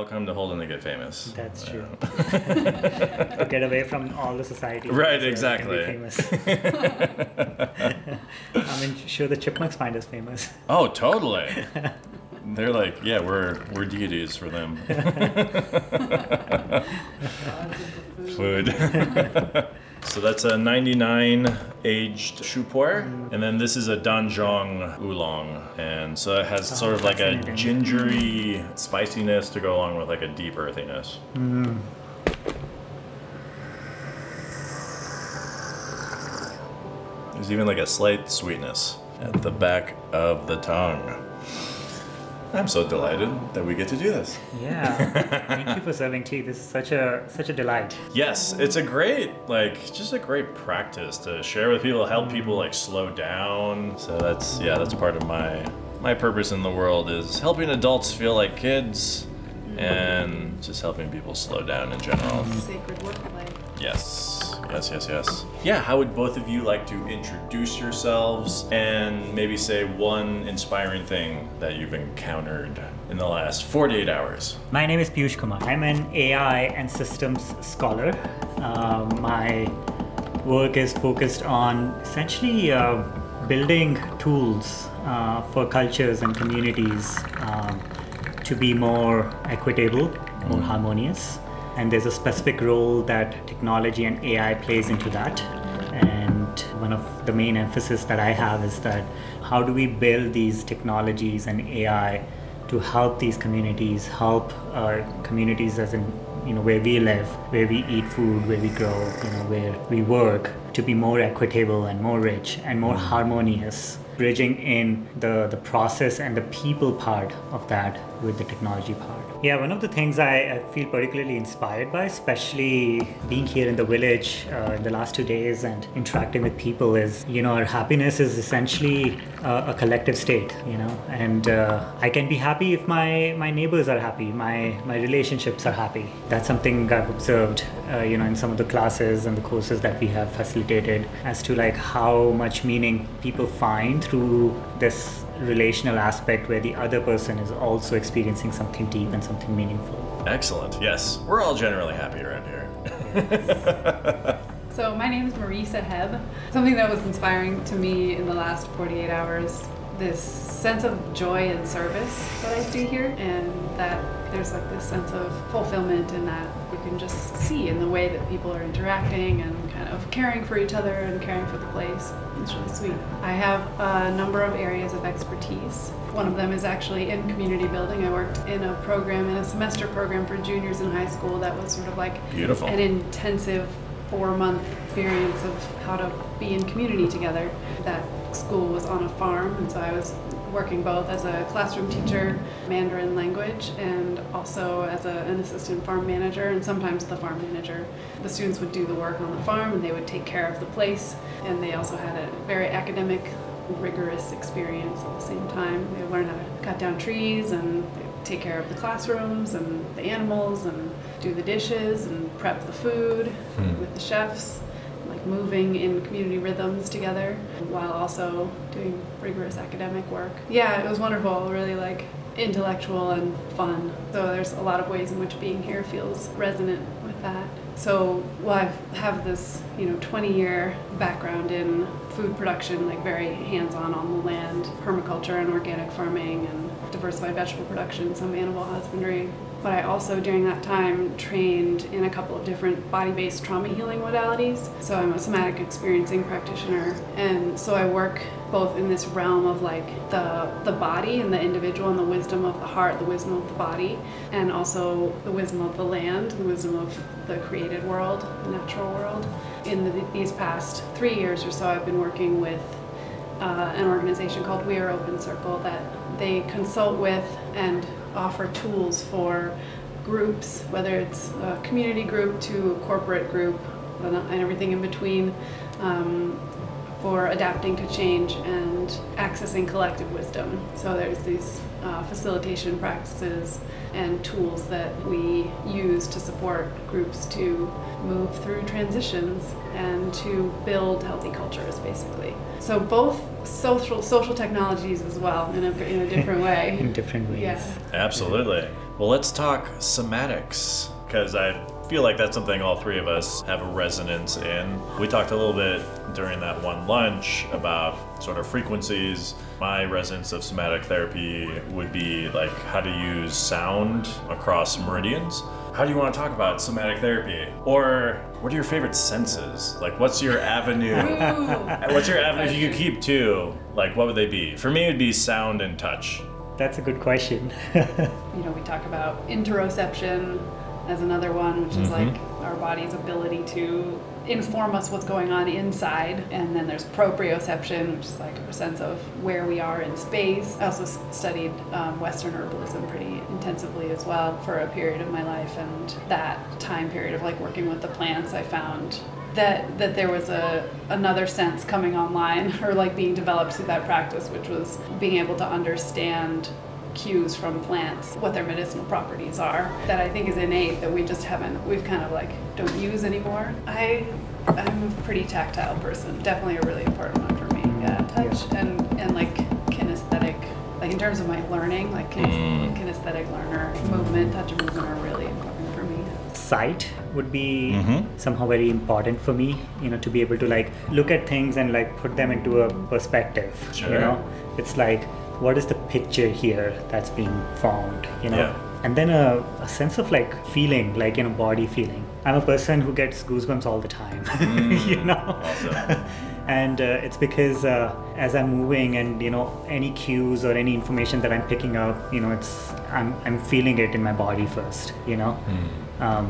come to Holden to get famous. That's true. To get away from all the society. Right, exactly. Famous. I mean, sure, the chipmunks find us famous. Oh, totally. They're like, yeah, we're deities for them. Food. So that's a 99 aged Shupoer, and then this is a Danzhong Oolong, and so it has sort of like a gingery spiciness to go along with like a deep earthiness. Mm. There's even like a slight sweetness at the back of the tongue. I'm so delighted that we get to do this. Yeah, thank you for serving tea. This is such a delight. Yes, it's a great, just a great practice to share with people, help people like slow down. So that's part of my purpose in the world is helping adults feel like kids and just helping people slow down in general. Sacred work life. Yes. Yeah, how would both of you like to introduce yourselves and maybe say one inspiring thing that you've encountered in the last 48 hours? My name is Peeyush Kumar. I'm an AI and systems scholar. My work is focused on essentially building tools for cultures and communities to be more equitable, more harmonious. And there's a specific role that technology and AI plays into that. And one of the main emphasis that I have is that how do we build these technologies and AI to help these communities, help our communities as in, where we live, where we eat food, where we grow, where we work, to be more equitable and more rich and more harmonious, bridging in the process and the people part of that with the technology part. Yeah, one of the things I feel particularly inspired by, especially being here in the village in the last 2 days and interacting with people is, our happiness is essentially a collective state, and I can be happy if my neighbors are happy, my relationships are happy. That's something I've observed, in some of the classes and the courses that we have facilitated as to like how much meaning people find through this relational aspect where the other person is also experiencing something deep and something meaningful. Excellent. Yes, we're all generally happy around here. So my name is Marisa Hebb. Something that was inspiring to me in the last 48 hours, this sense of joy and service that I see here, and that there's like this sense of fulfillment in that you can just see in the way that people are interacting and kind of caring for each other and caring for the place. It's really sweet. I have a number of areas of expertise. One of them is actually in community building. I worked in a semester program for juniors in high school that was sort of like beautiful, an intensive 4-month experience of how to be in community together. That school was on a farm, and so I was working both as a classroom teacher, Mandarin language, and also as an assistant farm manager, and sometimes the farm manager. The students would do the work on the farm, and they would take care of the place, and they also had a very academic, rigorous experience at the same time. They learned how to cut down trees and take care of the classrooms and the animals and do the dishes and prep the food with the chefs, like moving in community rhythms together while also doing rigorous academic work. Yeah, it was wonderful, really like intellectual and fun. So there's a lot of ways in which being here feels resonant with that. So, I have this, 20-year background in food production, like very hands-on on the land, permaculture and organic farming and diversified vegetable production, some animal husbandry. But I also, during that time, trained in a couple of different body-based trauma healing modalities. So I'm a somatic experiencing practitioner, and so I work both in this realm of like the body and the individual and the wisdom of the heart, the wisdom of the body, and also the wisdom of the land, the wisdom of the created world, the natural world. In these past 3 years or so, I've been working with an organization called We Are Open Circle that they consult with and offer tools for groups, whether it's a community group to a corporate group and everything in between, for adapting to change and accessing collective wisdom. So there's these facilitation practices and tools that we use to support groups to move through transitions and to build healthy cultures, basically. So both social technologies as well, in a different way. In different ways. Yeah. Absolutely. Well, let's talk somatics, because I feel like that's something all three of us have a resonance in. We talked a little bit during that one lunch about sort of frequencies. My resonance of somatic therapy would be like how to use sound across meridians. How do you want to talk about somatic therapy? Or what are your favorite senses? Like, what's your avenue? What's your avenue if you could keep two? Like, what would they be? For me, it would be sound and touch. That's a good question. We talk about interoception as another one, which is like our body's ability to inform us what's going on inside. And then there's proprioception, which is like a sense of where we are in space. I also studied Western herbalism pretty intensively as well for a period of my life. And that time period of like working with the plants, I found that there was another sense coming online or like being developed through that practice, which was being able to understand cues from plants, what their medicinal properties are, that I think is innate that we've kind of like don't use anymore. I'm a pretty tactile person, definitely a really important one for me. Yeah, touch and like kinesthetic, like in terms of my learning, like kinesthetic learner, touch and movement are really important for me. Sight would be somehow very important for me, to be able to like look at things and like put them into a perspective. Sure. It's like, what is the picture here that's being formed, And then a sense of like feeling, like, body feeling. I'm a person who gets goosebumps all the time, Awesome. And it's because as I'm moving and, any cues or any information that I'm picking up, I'm feeling it in my body first,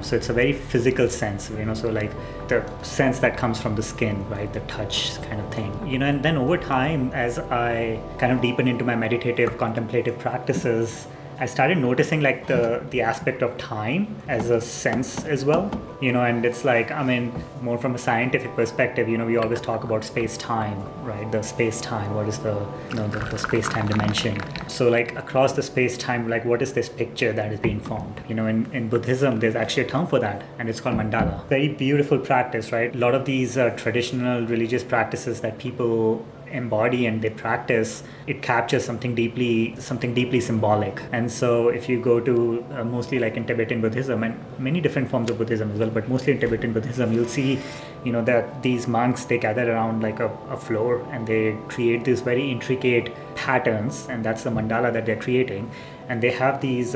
So it's a very physical sense, so like the sense that comes from the skin, right? The touch kind of thing, and then over time, as I kind of deepen into my meditative, contemplative practices, I started noticing like the aspect of time as a sense as well, and it's like, more from a scientific perspective, we always talk about space-time, right? The space-time, what is the space-time dimension? So like across the space-time, like what is this picture that is being formed? In Buddhism, there's actually a term for that, and it's called mandala. Very beautiful practice, right? A lot of these traditional religious practices that people embody and they practice, it captures something deeply symbolic. And so if you go to mostly like in Tibetan Buddhism and many different forms of Buddhism as well, but mostly in Tibetan Buddhism, you'll see that these monks, they gather around like a floor and they create these very intricate patterns, and that's the mandala that they're creating. And they have these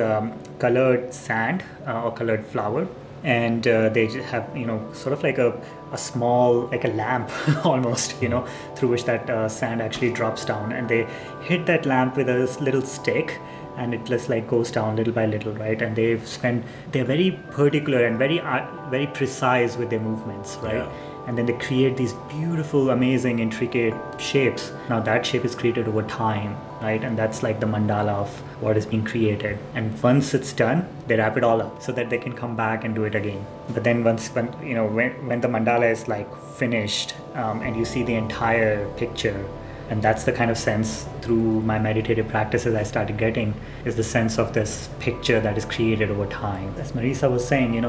colored sand or colored flower, and they have sort of like a small, like a lamp almost, through which that sand actually drops down, and they hit that lamp with a little stick, and it just like goes down little by little, right? And they're very particular and very precise with their movements, right? Yeah. And then they create these beautiful, amazing, intricate shapes. Now that shape is created over time, right? And that's like the mandala of what is being created. And once it's done, they wrap it all up so that they can come back and do it again. But then when the mandala is like finished, and you see the entire picture, and that's the kind of sense through my meditative practices I started getting, is the sense of this picture that is created over time. As Marisa was saying,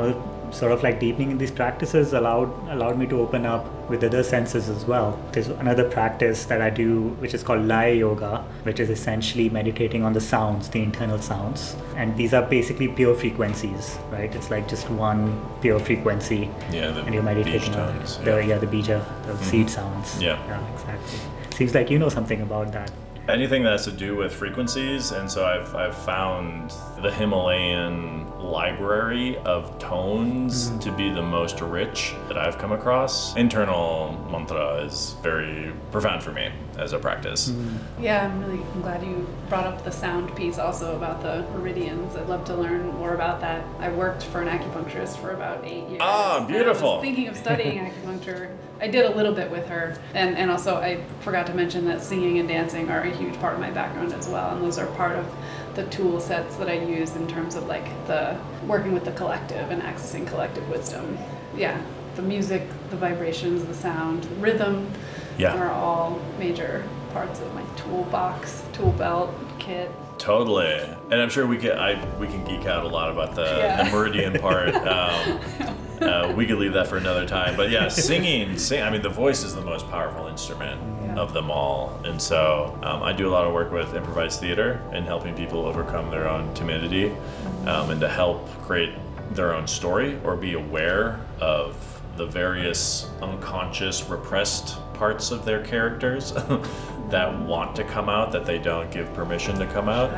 sort of like deepening in these practices allowed me to open up with other senses as well. There's another practice that I do, which is called Laya Yoga, which is essentially meditating on the sounds, the internal sounds. And these are basically pure frequencies, right? It's like just one pure frequency. Yeah, and you're meditating on it. The bija, the seed sounds. Yeah, exactly. Seems like you know something about that. Anything that has to do with frequencies, and so I've found the Himalayan library of tones to be the most rich that I've come across. Internal mantra is very profound for me as a practice. Yeah, I'm glad you brought up the sound piece also about the meridians. I'd love to learn more about that. I worked for an acupuncturist for about 8 years. Ah, beautiful. I was thinking of studying acupuncture. I did a little bit with her, and also I forgot to mention that singing and dancing are a huge part of my background as well, and those are part of the tool sets that I use in terms of like the working with the collective and accessing collective wisdom. Yeah, the music, the vibrations, the sound, the rhythm are all major parts of my toolbox, tool belt, kit. Totally, and I'm sure we can geek out a lot about the meridian part. We could leave that for another time. But yeah, I mean, the voice is the most powerful instrument of them all. And so I do a lot of work with improvised theater and helping people overcome their own timidity and to help create their own story or be aware of the various unconscious, repressed parts of their characters that want to come out, that they don't give permission to come out.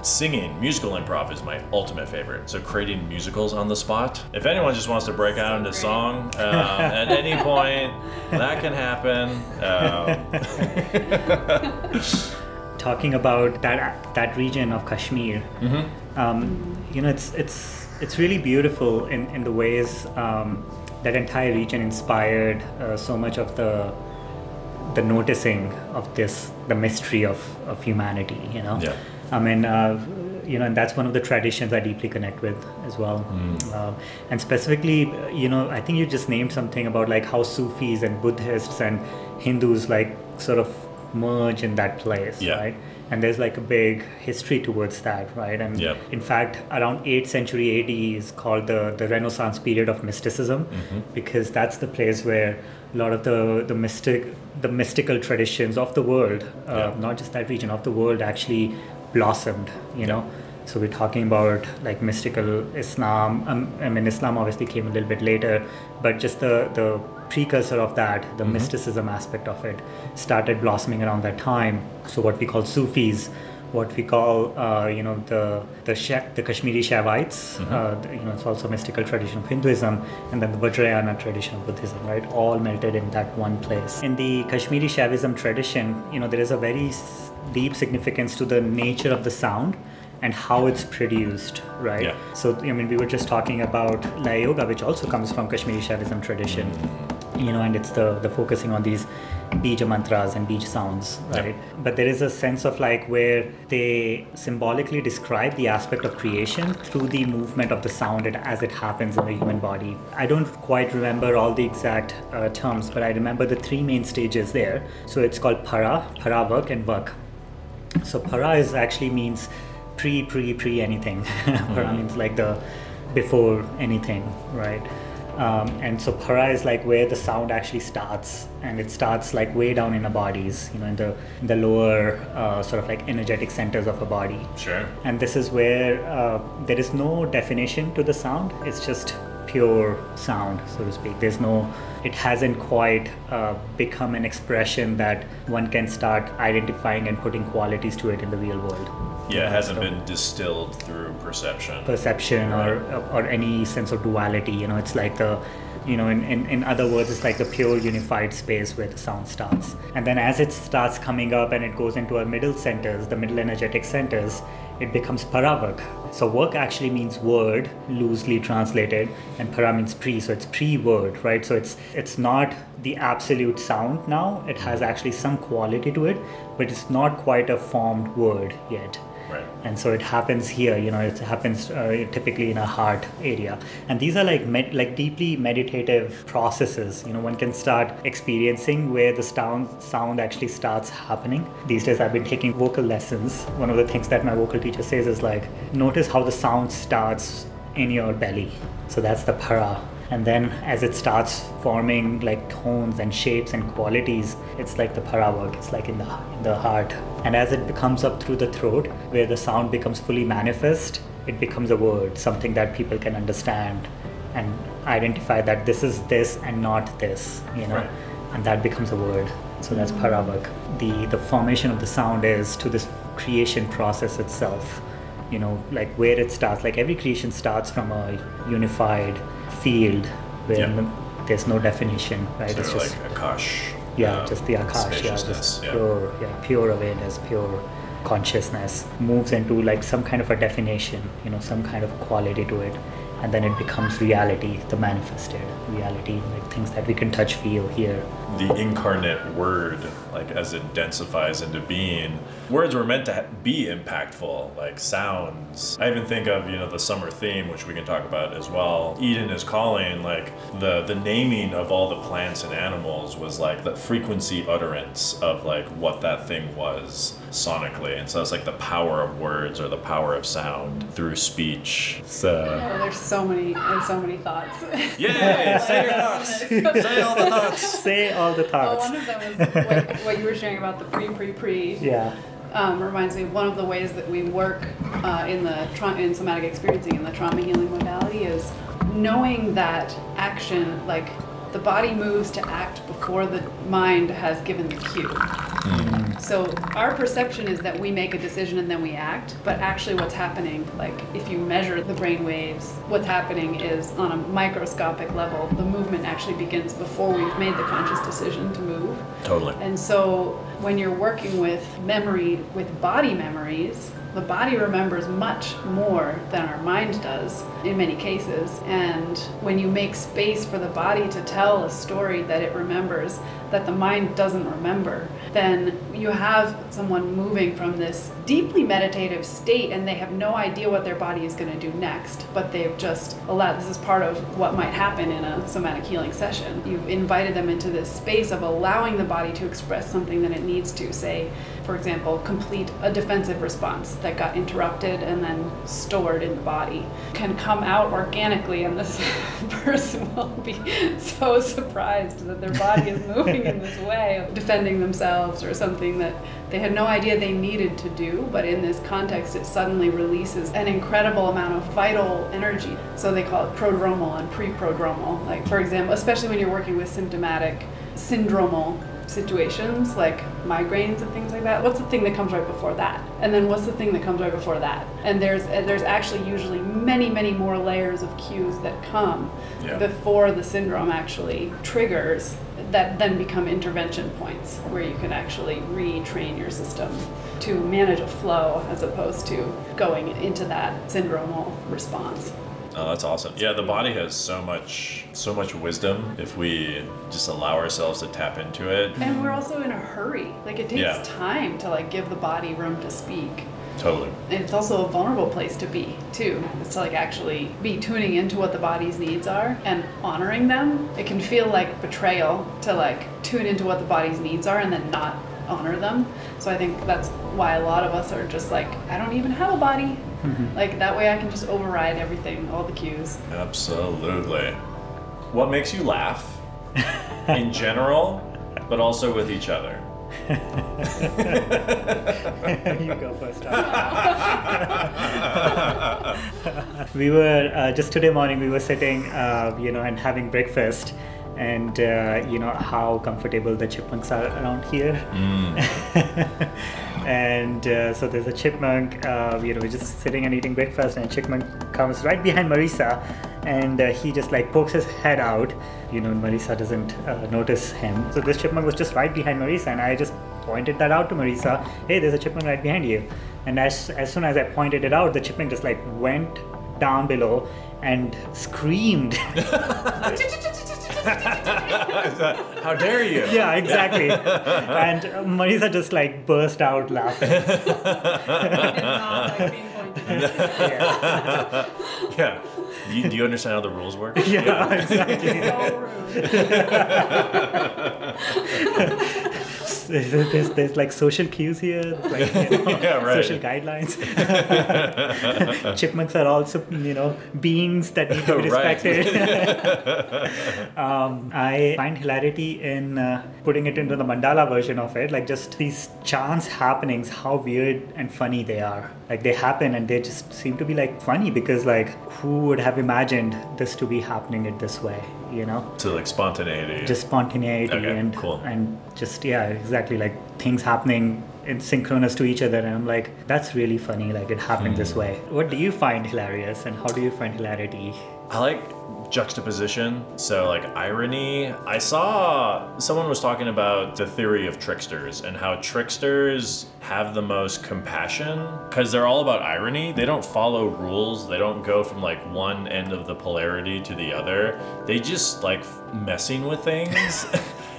Singing, musical improv is my ultimate favorite. So creating musicals on the spot. If anyone just wants to break out into song at any point, that can happen. Talking about that region of Kashmir, you know, it's really beautiful in the ways that entire region inspired so much of the noticing of the mystery of humanity, you know. Yeah. I mean, you know, and that's one of the traditions I deeply connect with as well. And specifically, you know, I think you just named something about like how Sufis and Buddhists and Hindus like sort of merge in that place, right? And there's like a big history towards that, right? And in fact, around 8th century AD is called the Renaissance period of mysticism, because that's the place where a lot of the mystical traditions of the world, not just that region of the world, actually blossomed, you know. So we're talking about like mystical Islam. I mean, Islam obviously came a little bit later, but just the precursor of that, the mysticism aspect of it, started blossoming around that time. So what we call Sufis, what we call you know, the Kashmiri Shaivites, you know, it's also a mystical tradition of Hinduism, and then the Vajrayana tradition of Buddhism, right? All melted in that one place. In the Kashmiri Shaivism tradition, you know, there is a very deep significance to the nature of the sound and how it's produced, right? Yeah. So, I mean, we were just talking about Laya Yoga, which also comes from Kashmiri Shaivism tradition, you know, and it's the focusing on these bija mantras and bija sounds, right? Yeah. But there is a sense of like where they symbolically describe the aspect of creation through the movement of the sound as it happens in the human body. I don't quite remember all the exact terms, but I remember the 3 main stages there. So it's called para work, and work. So para is actually means pre anything. Para means like the before anything, right? And so para is like where the sound actually starts, and it starts like way down in our bodies, you know, in the lower sort of like energetic centers of a body. Sure. And this is where there is no definition to the sound. It's just pure sound, so to speak. It hasn't quite become an expression that one can start identifying and putting qualities to it in the real world. Yeah, it hasn't been distilled through perception. Or any sense of duality. You know, it's like in other words, it's like the pure unified space where the sound starts. And then as it starts coming up and it goes into our middle centers, the middle energetic centers, it becomes para work. So work actually means word, loosely translated, and para means pre, so it's pre-word, right? So it's not the absolute sound now. It has actually some quality to it, but it's not quite a formed word yet. Right. And so it happens here, you know, it happens typically in a heart area. And these are like deeply meditative processes. You know, one can start experiencing where the sound actually starts happening. These days I've been taking vocal lessons. One of the things that my vocal teacher says is like, notice how the sound starts in your belly. So that's the para. And then as it starts forming like tones and shapes and qualities, it's like the para work, it's like in the heart. And as it comes up through the throat, where the sound becomes fully manifest, it becomes a word, something that people can understand and identify that this is this and not this, you know, and that becomes a word. So that's para work. The formation of the sound is to this creation process itself, you know, like where it starts, like every creation starts from a unified field where there's no definition, right? So it's just like Akash. Yeah, just the Akash, just pure awareness, pure consciousness moves into like some kind of a definition, you know, some kind of quality to it, and then it becomes reality, the manifested reality, like things that we can touch, feel, hear. The incarnate word, like as it densifies into being, words were meant to be impactful, like sounds. I even think of, you know, the summer theme, which we can talk about as well. Eden is calling, like the naming of all the plants and animals was like the frequency utterance of like what that thing was sonically. And so it's like the power of words or the power of sound through speech. So there's so many thoughts. Yay! Say your thoughts. Say all the thoughts. Say all the thoughts. One of them was what you were sharing about the pre. Yeah. Reminds me of one of the ways that we work in somatic experiencing in the trauma healing modality is knowing that action, like the body moves to act before the mind has given the cue. So our perception is that we make a decision and then we act, but actually what's happening, like if you measure the brain waves, what's happening is on a microscopic level, the movement actually begins before we've made the conscious decision to move. Totally. And so when you're working with memory, with body memories, the body remembers much more than our mind does in many cases. And when you make space for the body to tell a story that it remembers, that the mind doesn't remember, then you have someone moving from this deeply meditative state and they have no idea what their body is going to do next, but they've just allowed, this is part of what might happen in a somatic healing session. You've invited them into this space of allowing the body to express something that it needs to, say, for example, complete a defensive response that got interrupted and then stored in the body, can come out organically, and this person will be so surprised that their body is moving in this way of defending themselves or something that they had no idea they needed to do, but in this context it suddenly releases an incredible amount of vital energy. So they call it prodromal and pre-prodromal. Like, for example, especially when you're working with symptomatic syndromal situations like migraines and things like that, what's the thing that comes right before that? And then what's the thing that comes right before that? And there's actually usually many more layers of cues that come before the syndrome actually triggers that then become intervention points where you can actually retrain your system to manage a flow as opposed to going into that syndromal response. Oh, that's awesome. Yeah, the body has so much wisdom if we just allow ourselves to tap into it. And we're also in a hurry. Like, it takes time to like give the body room to speak. Totally. And it's also a vulnerable place to be too. It's to like actually be tuning into what the body's needs are and honoring them. It can feel like betrayal to like tune into what the body's needs are and then not honor them. So I think that's why a lot of us are just like, I don't even have a body. Like, that way I can just override everything, all the cues. Absolutely. What makes you laugh in general, but also with each other? You go first. We were just today morning. We were sitting, and having breakfast, and how comfortable the chipmunks are around here. And so there's a chipmunk. We're just sitting and eating breakfast, and a chipmunk comes right behind Marisa, and he just like pokes his head out. Marisa doesn't notice him. So this chipmunk was just right behind Marisa, and I just pointed that out to Marisa. Hey, there's a chipmunk right behind you. And as soon as I pointed it out, the chipmunk just like went down below and screamed. How dare you? Yeah, exactly. And Marisa just like burst out laughing. Yeah. Do you understand how the rules work? Yeah, exactly. So rude. There's like social cues here, like social guidelines. Chipmunks are also beings that need to be respected. I find hilarity in putting it into the mandala version of it, like just these chance happenings, how weird and funny they are. Like, they happen and they just seem to be like funny because like, who would have imagined this to be happening in this way? So like spontaneity. Just spontaneity. Okay, and cool. And just exactly, like things happening in synchronous to each other, and I'm like, that's really funny, like it happened this way. What do you find hilarious, and how do you find hilarity? I like juxtaposition, so like irony. I saw someone was talking about the theory of tricksters and how tricksters have the most compassion because they're all about irony. They don't follow rules. They don't go from like one end of the polarity to the other. They just like messing with things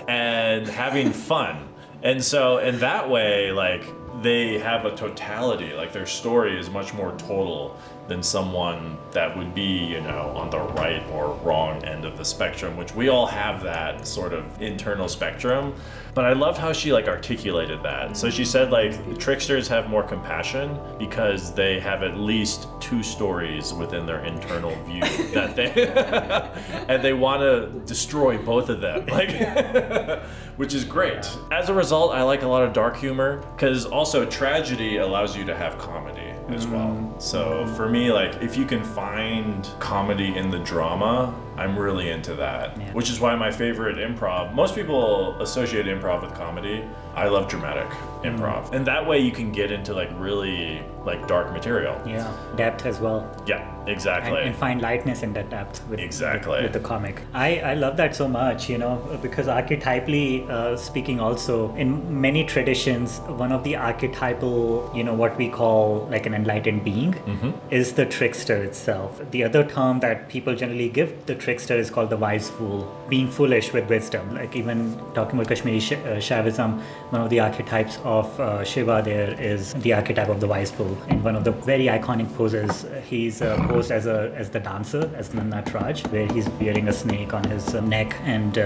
and having fun. And so in that way, like, they have a totality, like their story is much more total than someone that would be, you know, on the right or wrong end of the spectrum, which we all have that sort of internal spectrum. But I loved how she like articulated that. So she said like tricksters have more compassion because they have at least two stories within their internal view that they and they want to destroy both of them, like which is great. As a result, I like a lot of dark humor because also tragedy allows you to have comedy as well. So for me, like if you can find comedy in the drama, I'm really into that, which is why my favorite improv, most people associate improv with comedy. I love dramatic improv. And that way you can get into like really like dark material. Yeah, depth as well. Yeah, exactly. And find lightness in that depth with, exactly. with the comic. I love that so much, you know, because archetypally speaking also, in many traditions, one of the archetypal, you know, what we call like an enlightened being is the trickster itself. The other term that people generally give the trickster is called the wise fool, being foolish with wisdom. Like even talking about Kashmiri Shaivism, one of the archetypes of Shiva there is the archetype of the wise fool. In one of the very iconic poses, he's posed as the dancer, as Natraj, where he's wearing a snake on his neck and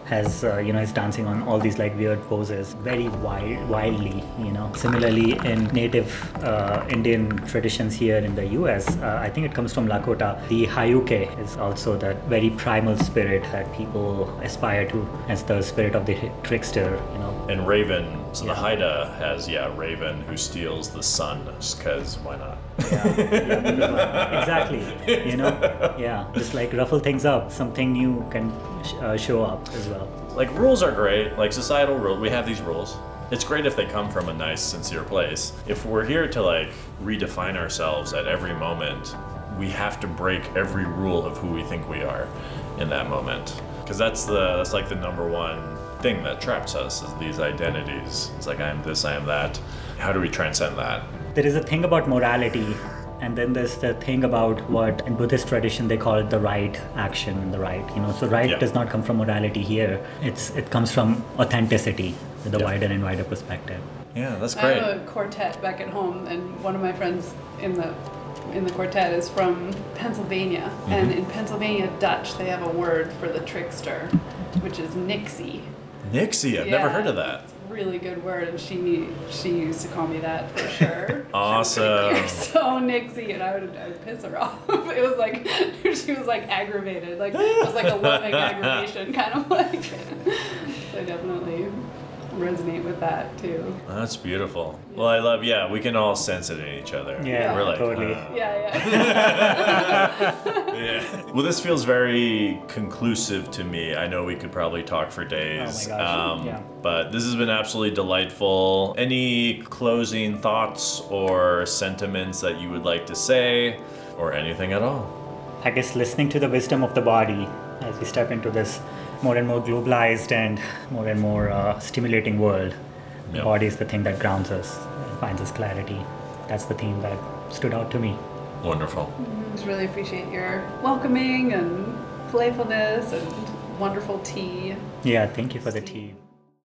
has you know, is dancing on all these like weird poses, very wildly, you know. Similarly, in native Indian traditions here in the US, I think it comes from Lakota. The Hayuke is also that very primal spirit that people aspire to as the spirit of the trickster, you know. And Raven, so the Haida has Raven who steals the sun, just because why not? Exactly. You know, just like ruffle things up, something new can show up as well. Like rules are great, like societal rules, we have these rules. It's great if they come from a nice, sincere place. If we're here to like redefine ourselves at every moment, we have to break every rule of who we think we are in that moment. Because that's like the number one thing that traps us, is these identities. It's like I am this, I am that. How do we transcend that? There is a thing about morality, and then there's the thing about what in Buddhist tradition they call it the right action, the right, you know. So right does not come from morality here. It comes from authenticity with a wider and wider perspective. Yeah, that's great. I have a quartet back at home, and one of my friends in the quartet is from Pennsylvania. And in Pennsylvania Dutch, they have a word for the trickster, which is nixie. Nixie, I've never heard of that. Really good word, and she used to call me that for sure. Awesome. You're so nixie, and I would piss her off. It was like she was like aggravated, like it was like a loving aggravation, kind of like. I definitely resonate with that too. That's beautiful. Well, I love, we can all sense it in each other. Yeah, we're like, totally. Well, this feels very conclusive to me. I know we could probably talk for days. Oh my gosh. But this has been absolutely delightful. Any closing thoughts or sentiments that you would like to say, or anything at all? I guess listening to the wisdom of the body as we step into this more and more globalized and more stimulating world. The body is the thing that grounds us and finds us clarity. That's the theme that stood out to me. Wonderful. I just really appreciate your welcoming and playfulness and wonderful tea. Yeah, thank you for the tea.